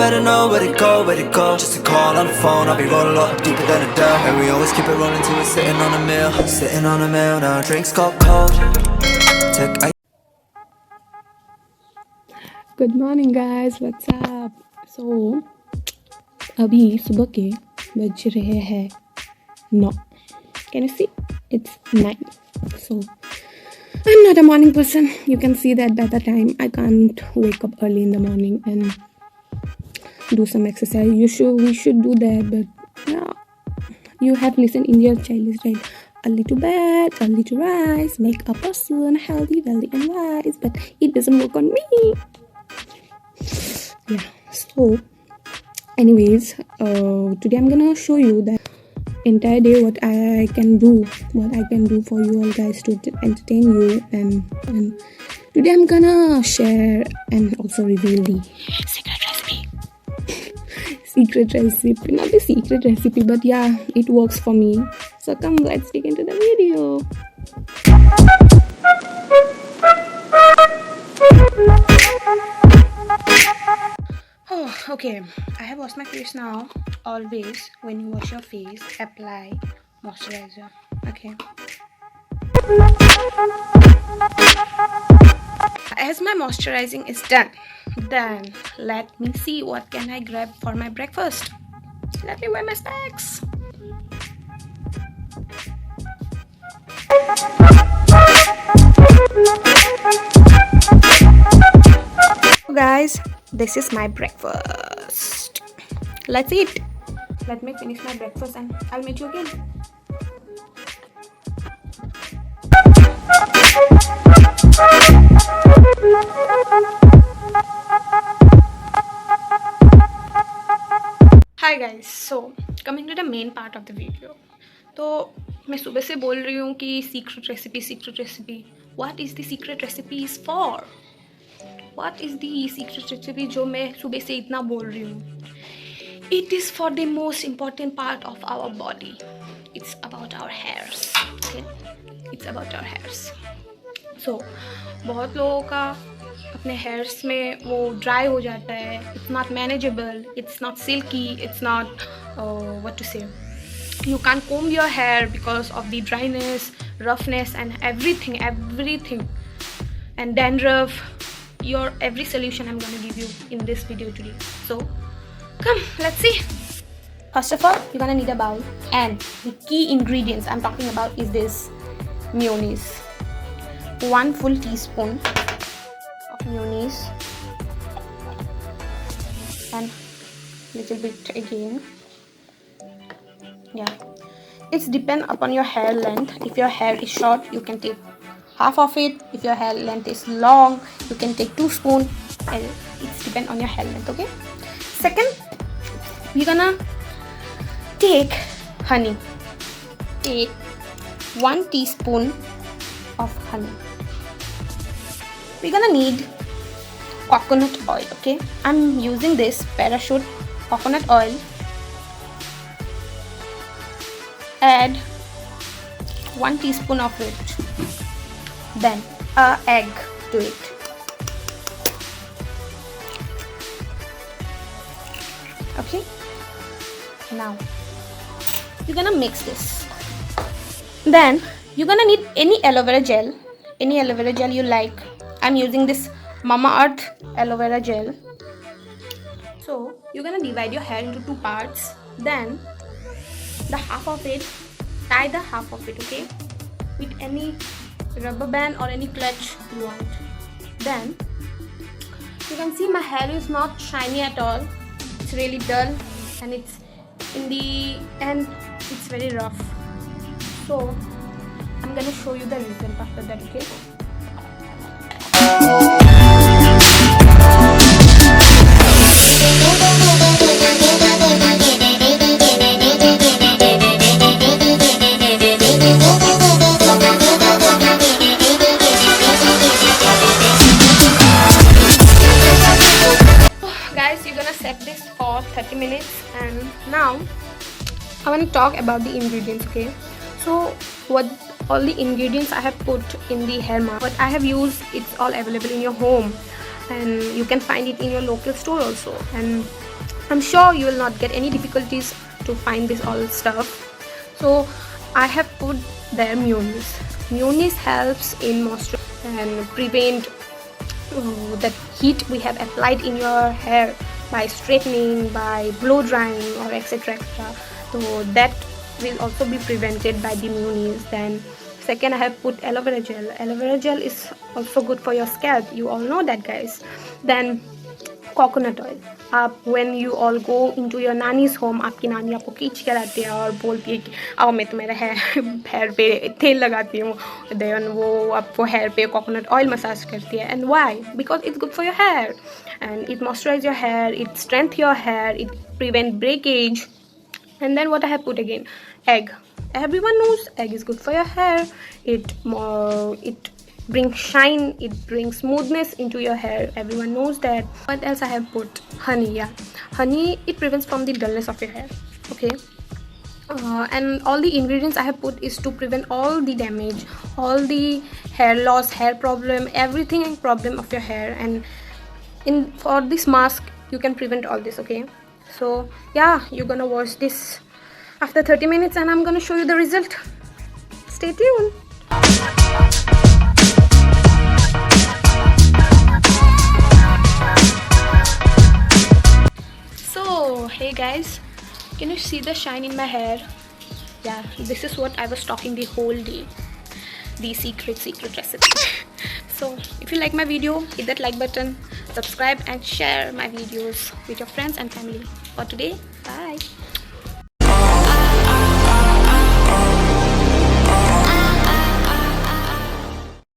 better know where to go. Just a call on the phone, I'll be rolling up deeper than a dell. And we always keep it rolling till we're sitting on a meal. Now drinks got cold. Take good morning guys, what's up. So अभी सुबह के बज रहे हैं 9। Can you see it's 9। So I am not a morning person, you can see that by the time I can't wake up early in the morning and do some exercise. We should do that, but yeah, you have listened in your childhood, right? Early to bed, early to rise, make a person healthy, wealthy and wise, but it doesn't work on me. Yeah, so anyways, today I'm gonna show you that entire day what I can do for you all guys to entertain you, and today I'm gonna share and also reveal the secret recipe, not the secret recipe, but yeah, it works for me. So come, let's dig into the video. Oh, okay, I have washed my face now. Always when you wash your face, apply moisturizer. Okay, as my moisturizing is done, then let me see what can I grab for my breakfast. Let me wear my specs. So guys, this is my breakfast. Let's eat. Let me finish my breakfast and I'll meet you again. Hi guys, so coming to the main part of the video. तो मैं सुबह से बोल रही हूँ कि secret recipe. What is the secret recipes for? What is the secret recipe जो मैं सुबह से इतना बोल रही हूँ? It is for the most important part of our body. It's about our hairs. Okay? It's about our hairs. So बहुत लोगों का अपने हेयर्स में वो ड्राई हो जाता है. It's not manageable, it's not silky, it's not what to say, you can comb your hair because of the dryness, roughness and everything and dandruff. Your every solution I'm going to give you in this video today. So come, let's see. First of all, you're going to need a bowl, and the key ingredients I'm talking about is this mayonnaise. 1 full teaspoon of mayonnaise and little bit again. Yeah, it's depend upon your hair length. If your hair is short, you can take half of it. If your hair length is long, you can take 2 spoons. It's depend on your hair length. Okay. Second, you're gonna take honey. Take 1 teaspoon of honey. We're gonna need coconut oil. Okay, I'm using this parachute coconut oil. Add 1 teaspoon of it. Then an egg to it. Okay, now you're gonna mix this. Then you're gonna need any aloe vera gel you like. I'm using this Mamaearth aloe vera gel. So you're gonna divide your hair into 2 parts. Then the half of it, tie the half of it, okay, with any rubber band or any clutch you want. Then you can see my hair is not shiny at all. It's really dull, and it's in the end it's very rough. So I'm gonna show you the result after that. Okay. Guys, you're gonna set this for 30 minutes, and now I want to talk about the ingredients. Okay, so what all the ingredients I have put in the hair mask, what I have used, it's all available in your home, and you can find it in your local store also. And I'm sure you will not get any difficulties to find this all stuff. So I have put there mayonnaise. Mayonnaise helps in moisture and prevent the heat we have applied in your hair by straightening, by blow drying, or etc. So that will also be prevented by the mayonnaise. Then second, I have put aloe vera gel. Aloe vera gel is also good for your scalp. You all know that, guys. Then coconut oil. आप when you all go into your nanny's home, आपकी नानी आपको खींच के लाती है और बोलती है कि आओ मैं तुम्हारे हेयर पे तेल लगाती हूँ, then वो आपको हेयर पे कोकोनट ऑयल मसाज करती है. And why? Because it's good for your hair and it moisturize your hair, it strength your hair, it prevent breakage. And then what I have put again, egg. Everyone knows egg is good for your hair. It brings shine, it brings smoothness into your hair. Everyone knows that. What else I have put? Honey. Yeah, honey, it prevents from the dullness of your hair. Okay. And all the ingredients I have put is to prevent all the damage, all the hair loss, hair problem, everything problem of your hair. And for this mask you can prevent all this. Okay, so yeah, you're gonna watch this after 30 minutes and I'm gonna show you the result. Stay tuned. So hey guys, can you see the shine in my hair? Yeah, this is what I was talking the whole day, the secret recipe. So if you like my video, hit that like button, subscribe and share my videos with your friends and family. For today, bye.